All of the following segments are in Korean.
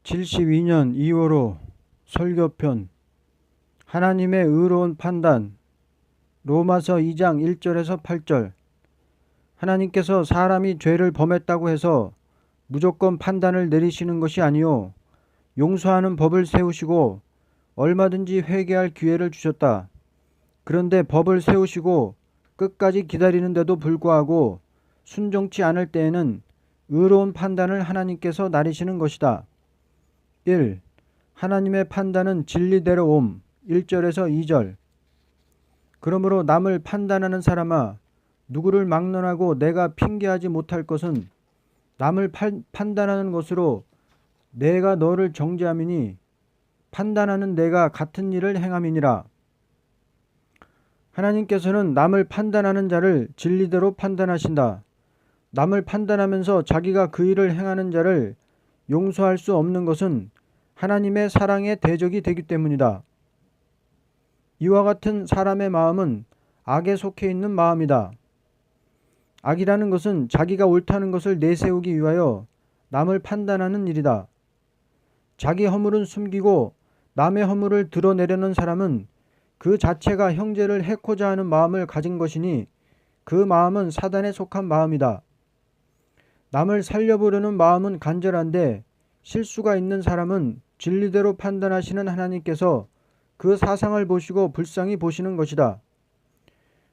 72년 2월호 설교편 하나님의 의로운 판단 로마서 2장 1절에서 8절. 하나님께서 사람이 죄를 범했다고 해서 무조건 판단을 내리시는 것이 아니요 용서하는 법을 세우시고 얼마든지 회개할 기회를 주셨다. 그런데 법을 세우시고 끝까지 기다리는데도 불구하고 순종치 않을 때에는 의로운 판단을 하나님께서 내리시는 것이다. 1. 하나님의 판단은 진리대로 옴. 1절에서 2절. 그러므로 남을 판단하는 사람아, 누구를 막론하고 내가 핑계하지 못할 것은 남을 판단하는 것으로 내가 너를 정죄함이니 판단하는 내가 같은 일을 행함이니라. 하나님께서는 남을 판단하는 자를 진리대로 판단하신다. 남을 판단하면서 자기가 그 일을 행하는 자를 용서할 수 없는 것은 하나님의 사랑의 대적이 되기 때문이다. 이와 같은 사람의 마음은 악에 속해 있는 마음이다. 악이라는 것은 자기가 옳다는 것을 내세우기 위하여 남을 판단하는 일이다. 자기 허물은 숨기고 남의 허물을 드러내려는 사람은 그 자체가 형제를 해코자 하는 마음을 가진 것이니 그 마음은 사단에 속한 마음이다. 남을 살려보려는 마음은 간절한데 실수가 있는 사람은 진리대로 판단하시는 하나님께서 그 사상을 보시고 불쌍히 보시는 것이다.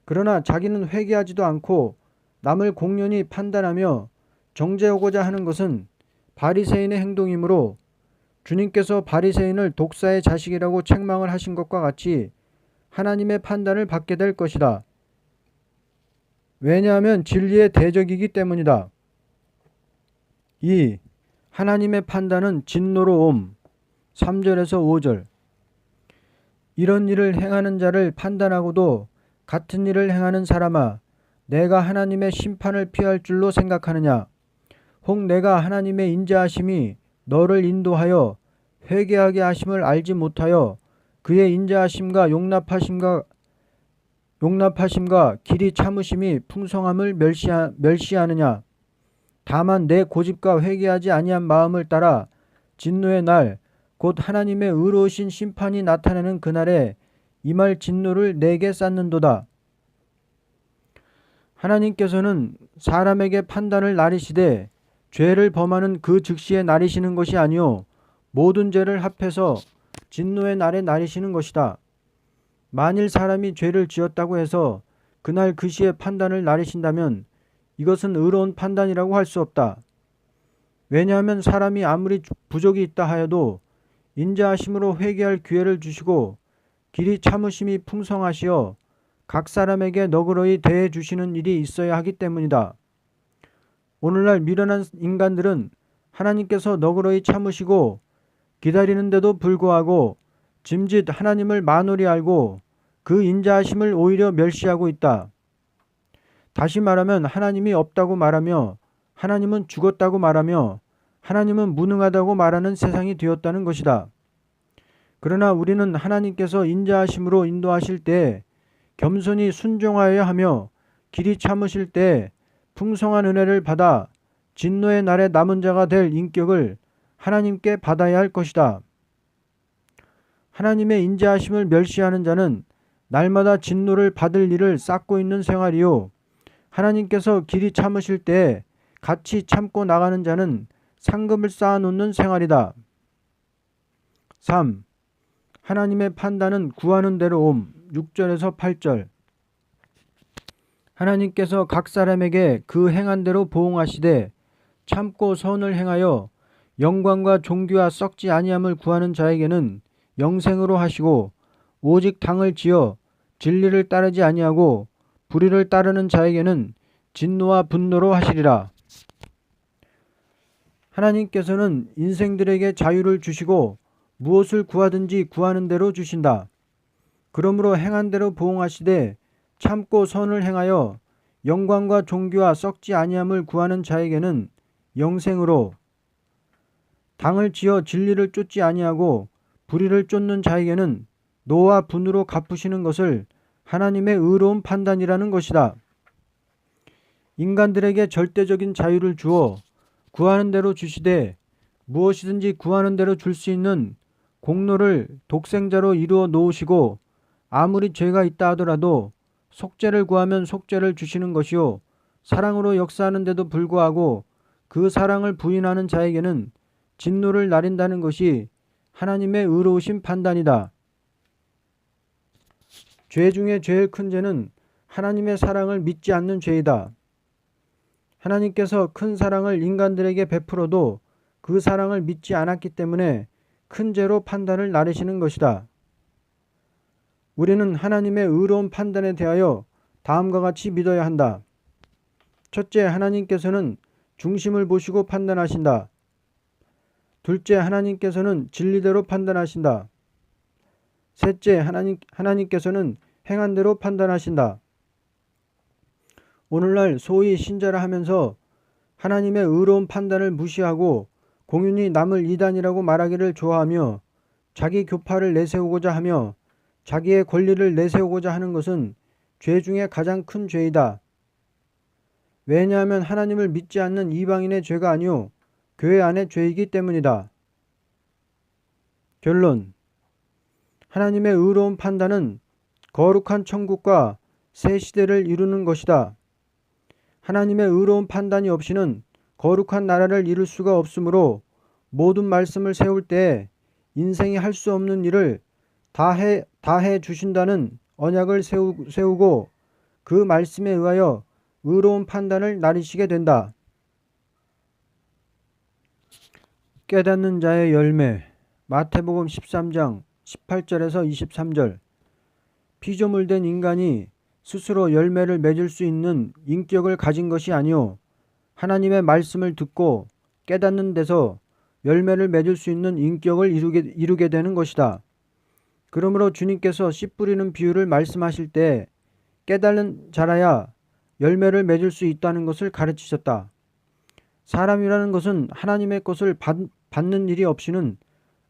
그러나 자기는 회개하지도 않고 남을 공연히 판단하며 정죄하고자 하는 것은 바리새인의 행동이므로 주님께서 바리새인을 독사의 자식이라고 책망을 하신 것과 같이 하나님의 판단을 받게 될 것이다. 왜냐하면 진리의 대적이기 때문이다. 2. 하나님의 판단은 진노로 옴. 3절에서 5절. 이런 일을 행하는 자를 판단하고도 같은 일을 행하는 사람아, 내가 하나님의 심판을 피할 줄로 생각하느냐? 혹 내가 하나님의 인자하심이 너를 인도하여 회개하게 하심을 알지 못하여 그의 인자하심과 용납하심과 길이 참으심이 풍성함을 멸시하느냐? 다만 내 고집과 회개하지 아니한 마음을 따라 진노의 날 곧 하나님의 의로우신 심판이 나타나는 그날에 임할 진노를 내게 쌓는도다. 하나님께서는 사람에게 판단을 나리시되 죄를 범하는 그 즉시에 나리시는 것이 아니요 모든 죄를 합해서 진노의 날에 나리시는 것이다. 만일 사람이 죄를 지었다고 해서 그날 그 시에 판단을 나리신다면 이것은 의로운 판단이라고 할 수 없다. 왜냐하면 사람이 아무리 부족이 있다 하여도 인자하심으로 회개할 기회를 주시고 길이 참으심이 풍성하시어 각 사람에게 너그러이 대해 주시는 일이 있어야 하기 때문이다. 오늘날 미련한 인간들은 하나님께서 너그러이 참으시고 기다리는데도 불구하고 짐짓 하나님을 만홀히 알고 그 인자하심을 오히려 멸시하고 있다. 다시 말하면 하나님이 없다고 말하며 하나님은 죽었다고 말하며 하나님은 무능하다고 말하는 세상이 되었다는 것이다. 그러나 우리는 하나님께서 인자하심으로 인도하실 때 겸손히 순종하여야 하며 길이 참으실 때 풍성한 은혜를 받아 진노의 날에 남은 자가 될 인격을 하나님께 받아야 할 것이다. 하나님의 인자하심을 멸시하는 자는 날마다 진노를 받을 일을 쌓고 있는 생활이요 하나님께서 길이 참으실 때 같이 참고 나가는 자는 상급을 쌓아놓는 생활이다. 3. 하나님의 판단은 구하는 대로 옴. 6절에서 8절. 하나님께서 각 사람에게 그 행한 대로 보응하시되 참고 선을 행하여 영광과 존귀와 썩지 아니함을 구하는 자에게는 영생으로 하시고 오직 당을 지어 진리를 따르지 아니하고 불의를 따르는 자에게는 진노와 분노로 하시리라. 하나님께서는 인생들에게 자유를 주시고 무엇을 구하든지 구하는 대로 주신다. 그러므로 행한 대로 보응하시되 참고 선을 행하여 영광과 존귀와 썩지 아니함을 구하는 자에게는 영생으로 당을 지어 진리를 쫓지 아니하고 불의를 쫓는 자에게는 노와 분으로 갚으시는 것을 하나님의 의로운 판단이라는 것이다. 인간들에게 절대적인 자유를 주어 구하는 대로 주시되 무엇이든지 구하는 대로 줄 수 있는 공로를 독생자로 이루어 놓으시고 아무리 죄가 있다 하더라도 속죄를 구하면 속죄를 주시는 것이요 사랑으로 역사하는데도 불구하고 그 사랑을 부인하는 자에게는 진노를 나린다는 것이 하나님의 의로우신 판단이다. 죄 중에 제일 큰 죄는 하나님의 사랑을 믿지 않는 죄이다. 하나님께서 큰 사랑을 인간들에게 베풀어도 그 사랑을 믿지 않았기 때문에 큰 죄로 판단을 나르시는 것이다. 우리는 하나님의 의로운 판단에 대하여 다음과 같이 믿어야 한다. 첫째, 하나님께서는 중심을 보시고 판단하신다. 둘째, 하나님께서는 진리대로 판단하신다. 셋째, 하나님께서는 행한 대로 판단하신다. 오늘날 소위 신자라 하면서 하나님의 의로운 판단을 무시하고 공연히 남을 이단이라고 말하기를 좋아하며 자기 교파를 내세우고자 하며 자기의 권리를 내세우고자 하는 것은 죄 중에 가장 큰 죄이다. 왜냐하면 하나님을 믿지 않는 이방인의 죄가 아니오 교회 안의 죄이기 때문이다. 결론. 하나님의 의로운 판단은 거룩한 천국과 새 시대를 이루는 것이다. 하나님의 의로운 판단이 없이는 거룩한 나라를 이룰 수가 없으므로 모든 말씀을 세울 때 인생이 할 수 없는 일을 다 해 주신다는 언약을 세우고 그 말씀에 의하여 의로운 판단을 나리시게 된다. 깨닫는 자의 열매. 마태복음 13장 18절에서 23절. 피조물된 인간이 스스로 열매를 맺을 수 있는 인격을 가진 것이 아니오 하나님의 말씀을 듣고 깨닫는 데서 열매를 맺을 수 있는 인격을 이루게 되는 것이다. 그러므로 주님께서 씨 뿌리는 비유를 말씀하실 때 깨달은 자라야 열매를 맺을 수 있다는 것을 가르치셨다. 사람이라는 것은 하나님의 것을 받는 일이 없이는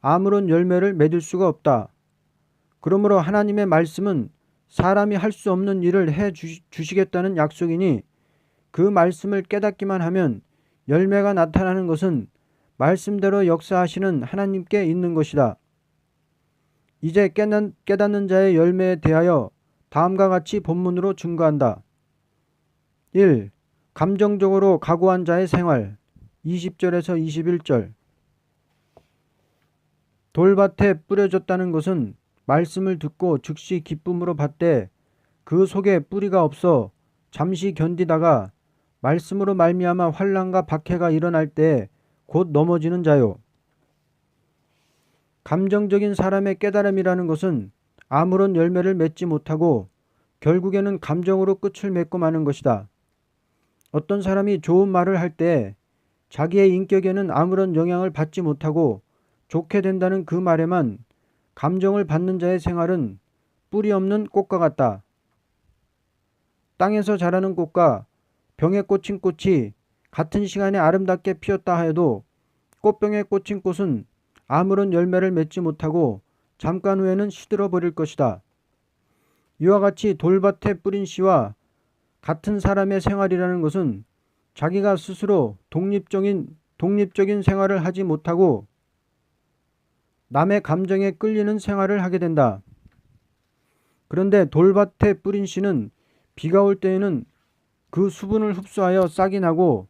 아무런 열매를 맺을 수가 없다. 그러므로 하나님의 말씀은 사람이 할 수 없는 일을 해 주시겠다는 약속이니 그 말씀을 깨닫기만 하면 열매가 나타나는 것은 말씀대로 역사하시는 하나님께 있는 것이다. 이제 깨닫는 자의 열매에 대하여 다음과 같이 본문으로 증거한다. 1. 감정적으로 각오한 자의 생활 20절에서 21절. 돌밭에 뿌려졌다는 것은 말씀을 듣고 즉시 기쁨으로 받되 그 속에 뿌리가 없어 잠시 견디다가 말씀으로 말미암아 환난과 박해가 일어날 때 곧 넘어지는 자요. 감정적인 사람의 깨달음이라는 것은 아무런 열매를 맺지 못하고 결국에는 감정으로 끝을 맺고 마는 것이다. 어떤 사람이 좋은 말을 할 때 자기의 인격에는 아무런 영향을 받지 못하고 좋게 된다는 그 말에만 감정을 받는 자의 생활은 뿌리 없는 꽃과 같다. 땅에서 자라는 꽃과 병에 꽂힌 꽃이 같은 시간에 아름답게 피었다 하여도 꽃병에 꽂힌 꽃은 아무런 열매를 맺지 못하고 잠깐 후에는 시들어 버릴 것이다. 이와 같이 돌밭에 뿌린 씨와 같은 사람의 생활이라는 것은 자기가 스스로 독립적인 생활을 하지 못하고 남의 감정에 끌리는 생활을 하게 된다. 그런데 돌밭에 뿌린 씨는 비가 올 때에는 그 수분을 흡수하여 싹이 나서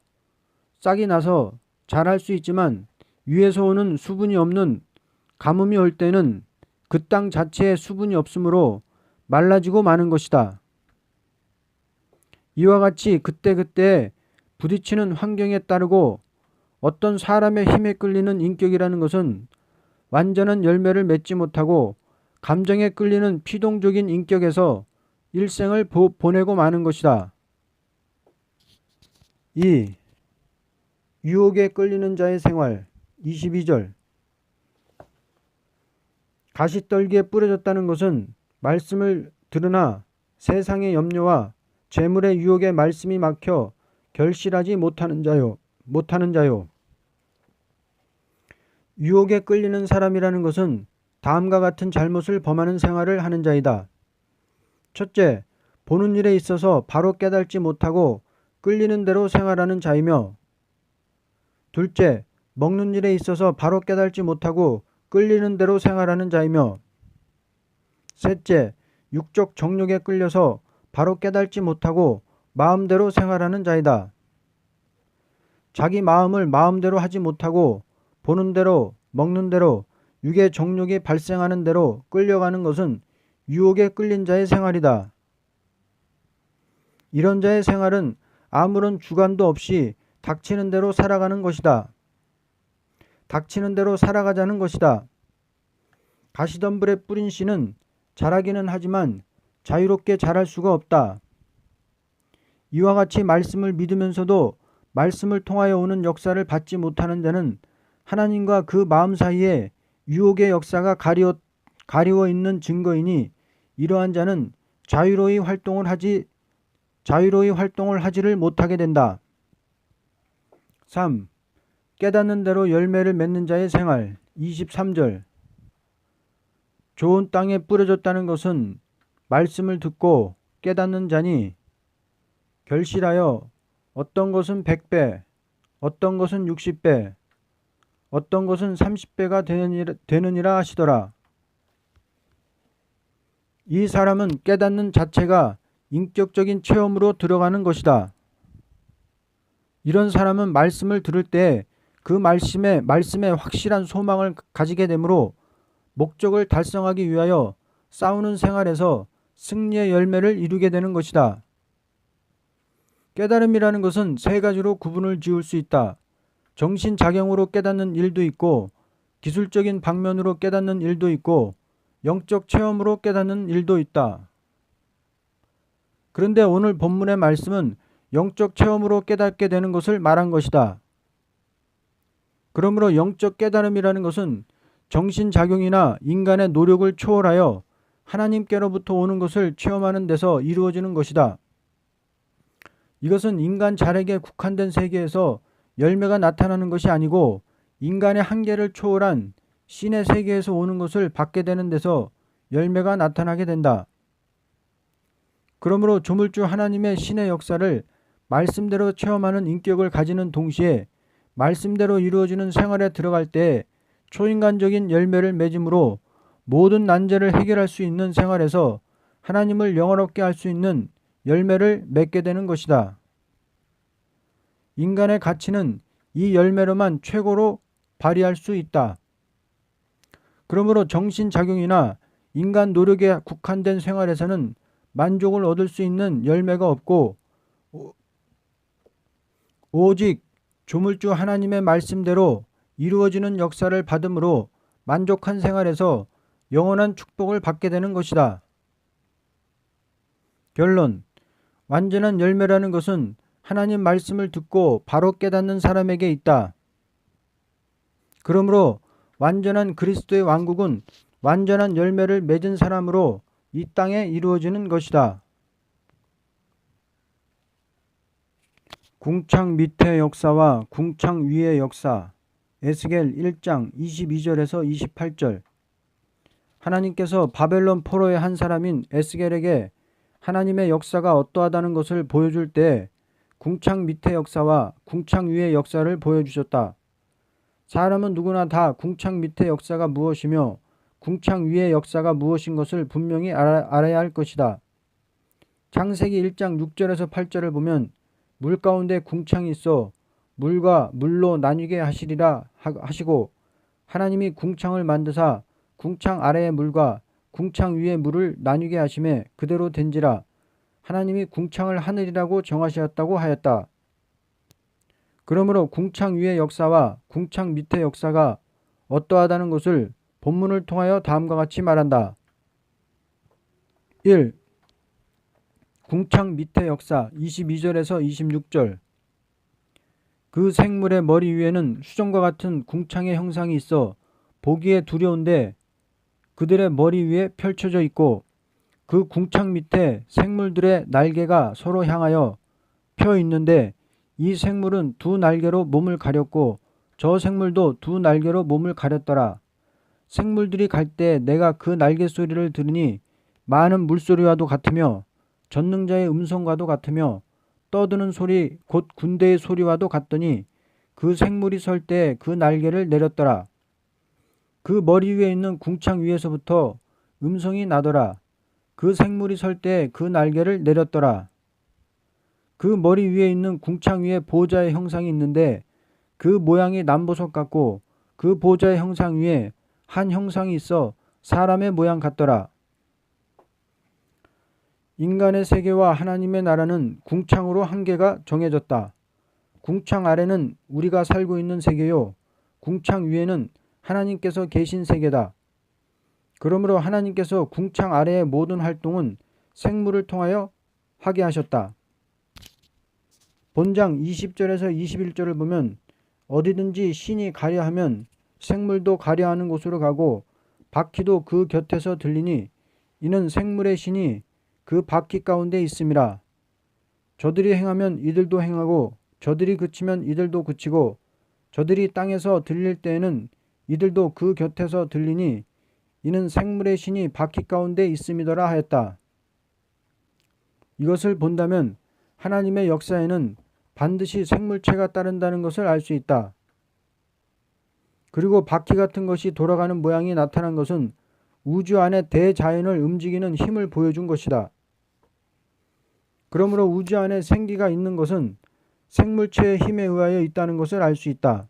자랄 수 있지만 위에서 오는 수분이 없는 가뭄이 올 때는 그 땅 자체에 수분이 없으므로 말라지고 마는 것이다. 이와 같이 그때그때 부딪히는 환경에 따르고 어떤 사람의 힘에 끌리는 인격이라는 것은 완전한 열매를 맺지 못하고 감정에 끌리는 피동적인 인격에서 일생을 보내고 마는 것이다. 2. 유혹에 끌리는 자의 생활 22절. 가시떨기에 뿌려졌다는 것은 말씀을 들으나 세상의 염려와 재물의 유혹에 말씀이 막혀 결실하지 못하는 자요. 유혹에 끌리는 사람이라는 것은 다음과 같은 잘못을 범하는 생활을 하는 자이다. 첫째, 보는 일에 있어서 바로 깨닫지 못하고 끌리는 대로 생활하는 자이며, 둘째, 먹는 일에 있어서 바로 깨달지 못하고 끌리는 대로 생활하는 자이며, 셋째, 육적 정욕에 끌려서 바로 깨달지 못하고 마음대로 생활하는 자이다. 자기 마음을 마음대로 하지 못하고 보는 대로, 먹는 대로, 육의 정욕이 발생하는 대로 끌려가는 것은 유혹에 끌린 자의 생활이다. 이런 자의 생활은 아무런 주관도 없이 닥치는 대로 살아가는 것이다. 닥치는 대로 살아가자는 것이다. 가시덤불에 뿌린 씨는 자라기는 하지만 자유롭게 자랄 수가 없다. 이와 같이 말씀을 믿으면서도 말씀을 통하여 오는 역사를 받지 못하는 자는 하나님과 그 마음 사이에 유혹의 역사가 가리워 있는 증거이니, 이러한 자는 자유로이 활동을 하지를 못하게 된다. 3. 깨닫는 대로 열매를 맺는 자의 생활. 23절. 좋은 땅에 뿌려졌다는 것은 말씀을 듣고 깨닫는 자니, 결실하여 어떤 것은 100배, 어떤 것은 60배, 어떤 것은 30배가 되느니라 하시더라. 이 사람은 깨닫는 자체가 인격적인 체험으로 들어가는 것이다. 이런 사람은 말씀을 들을 때 그 말씀에 확실한 소망을 가지게 되므로 목적을 달성하기 위하여 싸우는 생활에서 승리의 열매를 이루게 되는 것이다. 깨달음이라는 것은 세 가지로 구분을 지을 수 있다. 정신작용으로 깨닫는 일도 있고, 기술적인 방면으로 깨닫는 일도 있고, 영적 체험으로 깨닫는 일도 있다. 그런데 오늘 본문의 말씀은 영적 체험으로 깨닫게 되는 것을 말한 것이다. 그러므로 영적 깨달음이라는 것은 정신작용이나 인간의 노력을 초월하여 하나님께로부터 오는 것을 체험하는 데서 이루어지는 것이다. 이것은 인간 자력에 국한된 세계에서 열매가 나타나는 것이 아니고, 인간의 한계를 초월한 신의 세계에서 오는 것을 받게 되는 데서 열매가 나타나게 된다. 그러므로 조물주 하나님의 신의 역사를 말씀대로 체험하는 인격을 가지는 동시에 말씀대로 이루어지는 생활에 들어갈 때 초인간적인 열매를 맺음으로 모든 난제를 해결할 수 있는 생활에서 하나님을 영화롭게 할 수 있는 열매를 맺게 되는 것이다. 인간의 가치는 이 열매로만 최고로 발휘할 수 있다. 그러므로 정신작용이나 인간 노력에 국한된 생활에서는 만족을 얻을 수 있는 열매가 없고, 오직 조물주 하나님의 말씀대로 이루어지는 역사를 받음으로 만족한 생활에서 영원한 축복을 받게 되는 것이다. 결론. 완전한 열매라는 것은 하나님 말씀을 듣고 바로 깨닫는 사람에게 있다. 그러므로 완전한 그리스도의 왕국은 완전한 열매를 맺은 사람으로 이 땅에 이루어지는 것이다. 궁창 밑의 역사와 궁창 위의 역사. 에스겔 1장 22절에서 28절. 하나님께서 바벨론 포로의 한 사람인 에스겔에게 하나님의 역사가 어떠하다는 것을 보여줄 때 궁창 밑의 역사와 궁창 위의 역사를 보여주셨다. 사람은 누구나 다 궁창 밑의 역사가 무엇이며 궁창 위의 역사가 무엇인 것을 분명히 알아야 할 것이다. 창세기 1장 6절에서 8절을 보면 물 가운데 궁창이 있어 물과 물로 나뉘게 하시리라 하시고, 하나님이 궁창을 만드사 궁창 아래의 물과 궁창 위의 물을 나뉘게 하심에 그대로 된지라. 하나님이 궁창을 하늘이라고 정하셨다고 하였다. 그러므로 궁창 위의 역사와 궁창 밑의 역사가 어떠하다는 것을 본문을 통하여 다음과 같이 말한다. 1. 궁창 밑의 역사 22절에서 26절. 그 생물의 머리 위에는 수정과 같은 궁창의 형상이 있어 보기에 두려운데 그들의 머리 위에 펼쳐져 있고, 그 궁창 밑에 생물들의 날개가 서로 향하여 펴 있는데 이 생물은 두 날개로 몸을 가렸고 저 생물도 두 날개로 몸을 가렸더라. 생물들이 갈 때 내가 그 날개 소리를 들으니 많은 물소리와도 같으며 전능자의 음성과도 같으며 떠드는 소리 곧 군대의 소리와도 같더니 그 생물이 설 때 그 날개를 내렸더라. 그 머리 위에 있는 궁창 위에서부터 음성이 나더라. 그 생물이 설 때 그 날개를 내렸더라. 그 머리 위에 있는 궁창 위에 보좌의 형상이 있는데 그 모양이 남보석 같고 그 보좌의 형상 위에 한 형상이 있어 사람의 모양 같더라. 인간의 세계와 하나님의 나라는 궁창으로 한계가 정해졌다. 궁창 아래는 우리가 살고 있는 세계요. 궁창 위에는 하나님께서 계신 세계다. 그러므로 하나님께서 궁창 아래의 모든 활동은 생물을 통하여 하게 하셨다. 본장 20절에서 21절을 보면 어디든지 신이 가려하면 생물도 가려하는 곳으로 가고 바퀴도 그 곁에서 들리니 이는 생물의 신이 그 바퀴 가운데 있음이라. 저들이 행하면 이들도 행하고 저들이 그치면 이들도 그치고 저들이 땅에서 들릴 때에는 이들도 그 곁에서 들리니 이는 생물의 신이 바퀴 가운데 있음이더라 하였다. 이것을 본다면 하나님의 역사에는 반드시 생물체가 따른다는 것을 알 수 있다. 그리고 바퀴 같은 것이 돌아가는 모양이 나타난 것은 우주 안에 대자연을 움직이는 힘을 보여준 것이다. 그러므로 우주 안에 생기가 있는 것은 생물체의 힘에 의하여 있다는 것을 알 수 있다.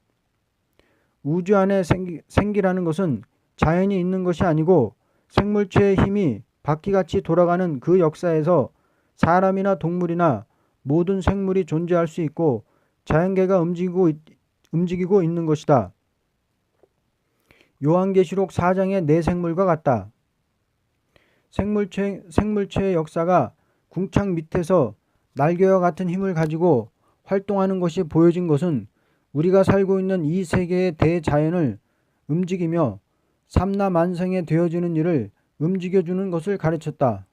우주 안에 생기라는 것은 자연이 있는 것이 아니고 생물체의 힘이 바퀴같이 돌아가는 그 역사에서 사람이나 동물이나 모든 생물이 존재할 수 있고 자연계가 움직이고 있는 것이다. 요한계시록 4장의 네 생물과 같다. 생물체의 역사가 궁창 밑에서 날개와 같은 힘을 가지고 활동하는 것이 보여진 것은 우리가 살고 있는 이 세계의 대자연을 움직이며 삼라만상에 되어지는 일을 움직여주는 것을 가르쳤다.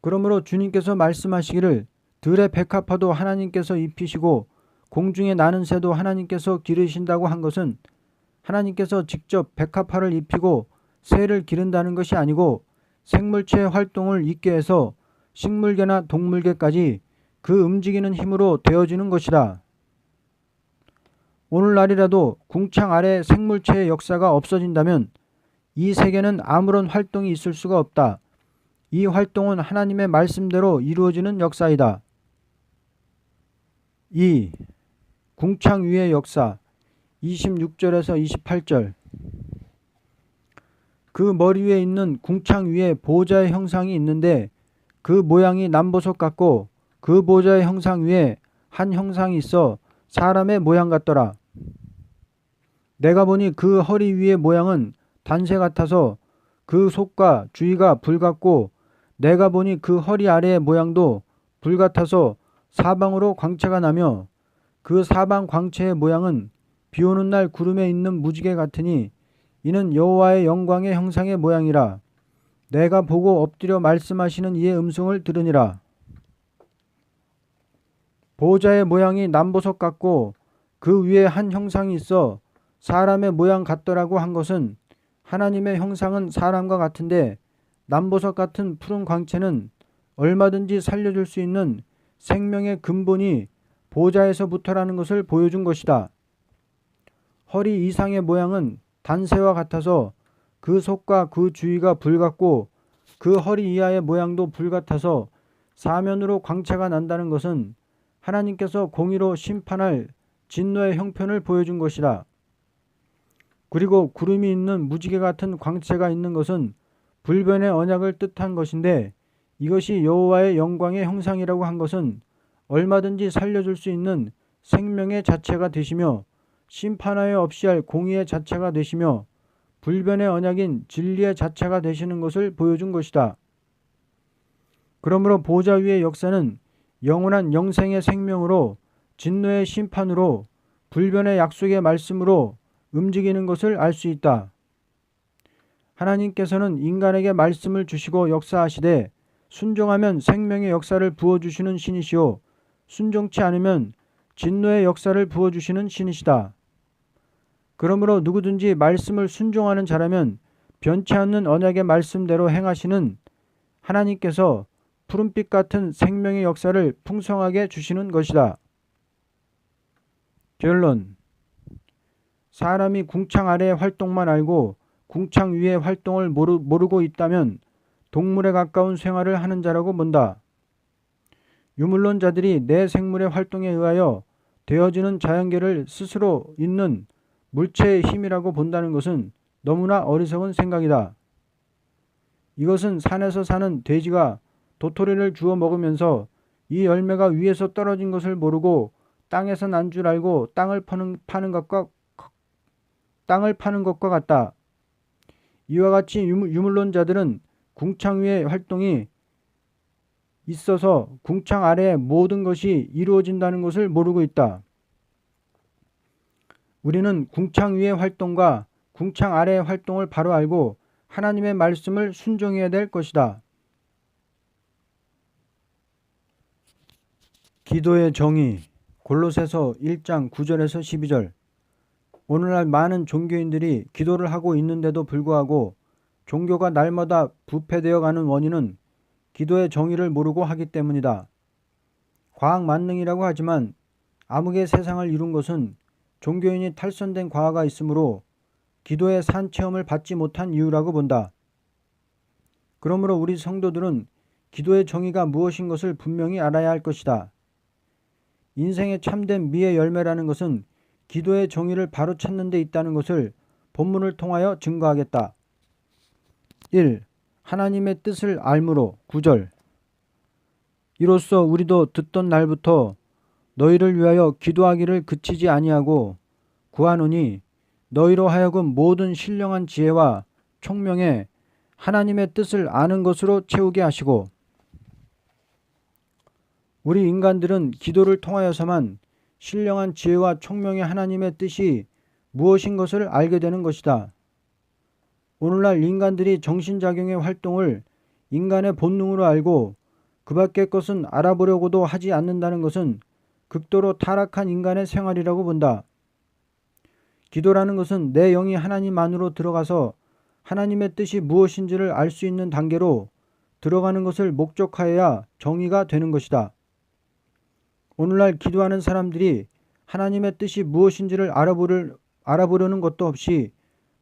그러므로 주님께서 말씀하시기를 들의 백합화도 하나님께서 입히시고 공중에 나는 새도 하나님께서 기르신다고 한 것은 하나님께서 직접 백합화를 입히고 새를 기른다는 것이 아니고 생물체의 활동을 있게 해서 식물계나 동물계까지 그 움직이는 힘으로 되어지는 것이다. 오늘날이라도 궁창 아래 생물체의 역사가 없어진다면 이 세계는 아무런 활동이 있을 수가 없다. 이 활동은 하나님의 말씀대로 이루어지는 역사이다. 2. 궁창 위의 역사 26절에서 28절. 그 머리 위에 있는 궁창 위에 보좌의 형상이 있는데 그 모양이 남보석 같고 그 보좌의 형상 위에 한 형상이 있어 사람의 모양 같더라. 내가 보니 그 허리 위의 모양은 단새 같아서 그 속과 주위가 불 같고 내가 보니 그 허리 아래의 모양도 불 같아서 사방으로 광채가 나며 그 사방 광채의 모양은 비오는 날 구름에 있는 무지개 같으니 이는 여호와의 영광의 형상의 모양이라. 내가 보고 엎드려 말씀하시는 이의 음성을 들으니라. 보좌의 모양이 남보석 같고 그 위에 한 형상이 있어 사람의 모양 같더라고 한 것은 하나님의 형상은 사람과 같은데 남보석 같은 푸른 광채는 얼마든지 살려줄 수 있는 생명의 근본이 보좌에서부터라는 것을 보여준 것이다. 허리 이상의 모양은 단새와 같아서 그 속과 그 주위가 불 같고 그 허리 이하의 모양도 불 같아서 사면으로 광채가 난다는 것은 하나님께서 공의로 심판할 진노의 형편을 보여준 것이다. 그리고 구름이 있는 무지개 같은 광채가 있는 것은 불변의 언약을 뜻한 것인데 이것이 여호와의 영광의 형상이라고 한 것은 얼마든지 살려줄 수 있는 생명의 자체가 되시며 심판하여 없이 할 공의의 자체가 되시며 불변의 언약인 진리의 자체가 되시는 것을 보여준 것이다. 그러므로 보좌 위의 역사는 영원한 영생의 생명으로 진노의 심판으로 불변의 약속의 말씀으로 움직이는 것을 알 수 있다. 하나님께서는 인간에게 말씀을 주시고 역사하시되 순종하면 생명의 역사를 부어주시는 신이시오 순종치 않으면 진노의 역사를 부어주시는 신이시다. 그러므로 누구든지 말씀을 순종하는 자라면 변치 않는 언약의 말씀대로 행하시는 하나님께서 푸른빛 같은 생명의 역사를 풍성하게 주시는 것이다. 결론. 사람이 궁창 아래의 활동만 알고 궁창 위의 활동을 모르고 있다면 동물에 가까운 생활을 하는 자라고 본다. 유물론자들이 내 생물의 활동에 의하여 되어지는 자연계를 스스로 있는 물체의 힘이라고 본다는 것은 너무나 어리석은 생각이다. 이것은 산에서 사는 돼지가 도토리를 주워 먹으면서 이 열매가 위에서 떨어진 것을 모르고 땅에서 난 줄 알고 땅을 파는 것과 같다. 이와 같이 유물론자들은 궁창 위의 활동이 있어서 궁창 아래의 모든 것이 이루어진다는 것을 모르고 있다. 우리는 궁창 위의 활동과 궁창 아래의 활동을 바로 알고 하나님의 말씀을 순종해야 될 것이다. 기도의 정의. 골로새서 1장 9절에서 12절. 오늘날 많은 종교인들이 기도를 하고 있는데도 불구하고 종교가 날마다 부패되어 가는 원인은 기도의 정의를 모르고 하기 때문이다. 과학 만능이라고 하지만 암흑의 세상을 이룬 것은 종교인이 탈선된 과거가 있으므로 기도의 산 체험을 받지 못한 이유라고 본다. 그러므로 우리 성도들은 기도의 정의가 무엇인 것을 분명히 알아야 할 것이다. 인생의 참된 미의 열매라는 것은 기도의 정의를 바로 찾는 데 있다는 것을 본문을 통하여 증거하겠다. 1. 하나님의 뜻을 알므로. 9절. 이로써 우리도 듣던 날부터 너희를 위하여 기도하기를 그치지 아니하고 구하노니 너희로 하여금 모든 신령한 지혜와 총명에 하나님의 뜻을 아는 것으로 채우게 하시고. 우리 인간들은 기도를 통하여서만 신령한 지혜와 총명의 하나님의 뜻이 무엇인 것을 알게 되는 것이다. 오늘날 인간들이 정신작용의 활동을 인간의 본능으로 알고 그 밖의 것은 알아보려고도 하지 않는다는 것은 극도로 타락한 인간의 생활이라고 본다. 기도라는 것은 내 영이 하나님 안으로 들어가서 하나님의 뜻이 무엇인지를 알 수 있는 단계로 들어가는 것을 목적하여야 정의가 되는 것이다. 오늘날 기도하는 사람들이 하나님의 뜻이 무엇인지를 알아보려는 것도 없이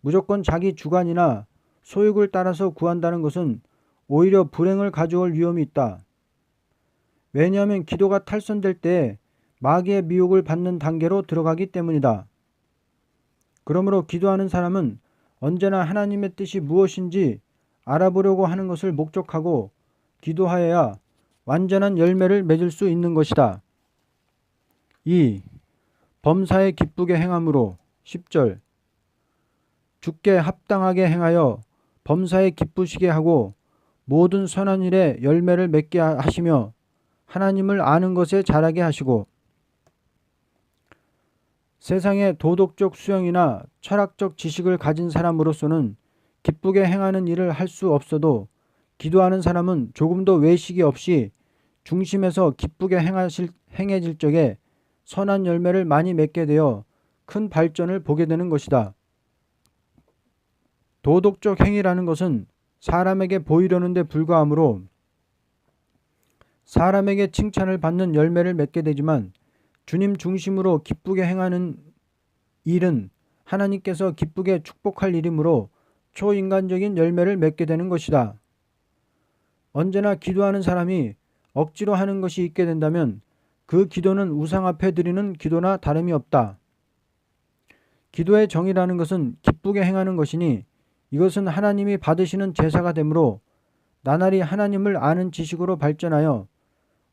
무조건 자기 주관이나 소욕을 따라서 구한다는 것은 오히려 불행을 가져올 위험이 있다. 왜냐하면 기도가 탈선될 때 마귀의 미혹을 받는 단계로 들어가기 때문이다. 그러므로 기도하는 사람은 언제나 하나님의 뜻이 무엇인지 알아보려고 하는 것을 목적하고 기도하여야 완전한 열매를 맺을 수 있는 것이다. 2. 범사에 기쁘게 행함으로. 10절. 주께 합당하게 행하여 범사에 기쁘시게 하고 모든 선한 일에 열매를 맺게 하시며 하나님을 아는 것에 자라게 하시고. 세상의 도덕적 수용이나 철학적 지식을 가진 사람으로서는 기쁘게 행하는 일을 할 수 없어도 기도하는 사람은 조금도 외식이 없이 중심에서 기쁘게 행해질 적에 선한 열매를 많이 맺게 되어 큰 발전을 보게 되는 것이다. 도덕적 행위라는 것은 사람에게 보이려는 데 불과하므로 사람에게 칭찬을 받는 열매를 맺게 되지만 주님 중심으로 기쁘게 행하는 일은 하나님께서 기쁘게 축복할 일이므로 초인간적인 열매를 맺게 되는 것이다. 언제나 기도하는 사람이 억지로 하는 것이 있게 된다면 그 기도는 우상 앞에 드리는 기도나 다름이 없다. 기도의 정의라는 것은 기쁘게 행하는 것이니 이것은 하나님이 받으시는 제사가 되므로 나날이 하나님을 아는 지식으로 발전하여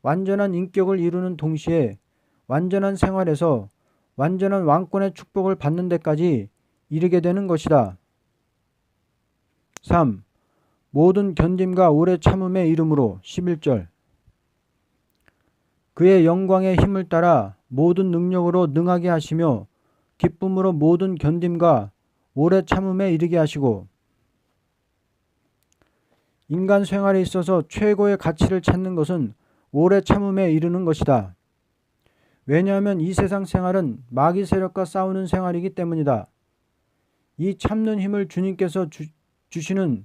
완전한 인격을 이루는 동시에 완전한 생활에서 완전한 왕권의 축복을 받는 데까지 이르게 되는 것이다. 3. 모든 견딤과 오래 참음의 이름으로. 11절. 그의 영광의 힘을 따라 모든 능력으로 능하게 하시며 기쁨으로 모든 견딤과 오래 참음에 이르게 하시고. 인간 생활에 있어서 최고의 가치를 찾는 것은 오래 참음에 이르는 것이다. 왜냐하면 이 세상 생활은 마귀 세력과 싸우는 생활이기 때문이다. 이 참는 힘을 주님께서 주시는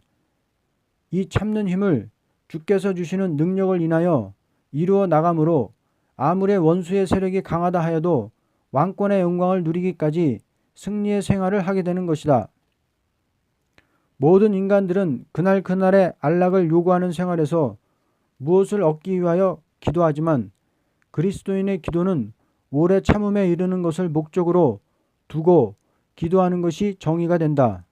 주께서 주시는 능력을 인하여 이루어 나가므로 아무리 원수의 세력이 강하다 하여도 왕권의 영광을 누리기까지 승리의 생활을 하게 되는 것이다. 모든 인간들은 그날그날의 안락을 요구하는 생활에서 무엇을 얻기 위하여 기도하지만 그리스도인의 기도는 오래 참음에 이르는 것을 목적으로 두고 기도하는 것이 정의가 된다.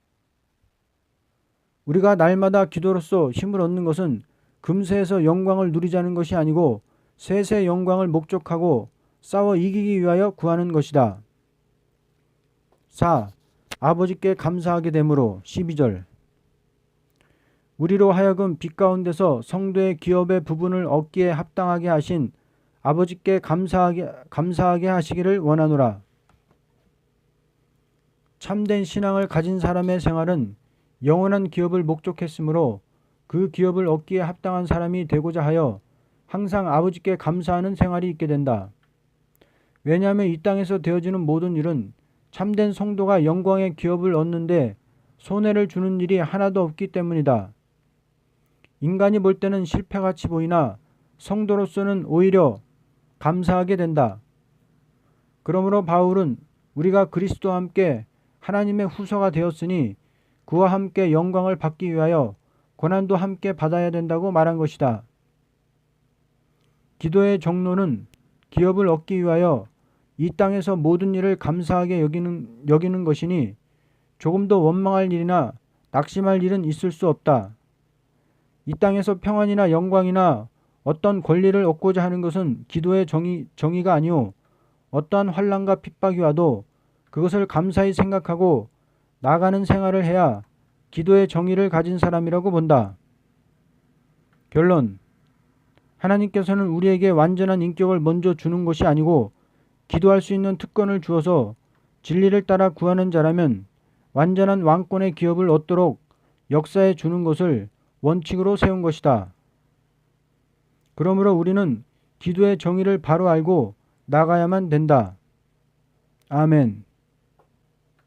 우리가 날마다 기도로서 힘을 얻는 것은 금세에서 영광을 누리자는 것이 아니고 세세 영광을 목적하고 싸워 이기기 위하여 구하는 것이다. 4. 아버지께 감사하게 되므로 12절 우리로 하여금 빛 가운데서 성도의 기업의 부분을 얻기에 합당하게 하신 아버지께 감사하게 하시기를 원하노라. 참된 신앙을 가진 사람의 생활은 영원한 기업을 목적했으므로 그 기업을 얻기에 합당한 사람이 되고자 하여 항상 아버지께 감사하는 생활이 있게 된다. 왜냐하면 이 땅에서 되어지는 모든 일은 참된 성도가 영광의 기업을 얻는데 손해를 주는 일이 하나도 없기 때문이다. 인간이 볼 때는 실패같이 보이나 성도로서는 오히려 감사하게 된다. 그러므로 바울은 우리가 그리스도와 함께 하나님의 후서가 되었으니 그와 함께 영광을 받기 위하여 고난도 함께 받아야 된다고 말한 것이다. 기도의 정로는 기업을 얻기 위하여 이 땅에서 모든 일을 감사하게 여기는 것이니 조금도 원망할 일이나 낙심할 일은 있을 수 없다. 이 땅에서 평안이나 영광이나 어떤 권리를 얻고자 하는 것은 기도의 정의가 아니오 어떠한 환난과 핍박이 와도 그것을 감사히 생각하고 나가는 생활을 해야 기도의 정의를 가진 사람이라고 본다. 결론. 하나님께서는 우리에게 완전한 인격을 먼저 주는 것이 아니고 기도할 수 있는 특권을 주어서 진리를 따라 구하는 자라면 완전한 왕권의 기업을 얻도록 역사해 주는 것을 원칙으로 세운 것이다. 그러므로 우리는 기도의 정의를 바로 알고 나가야만 된다. 아멘.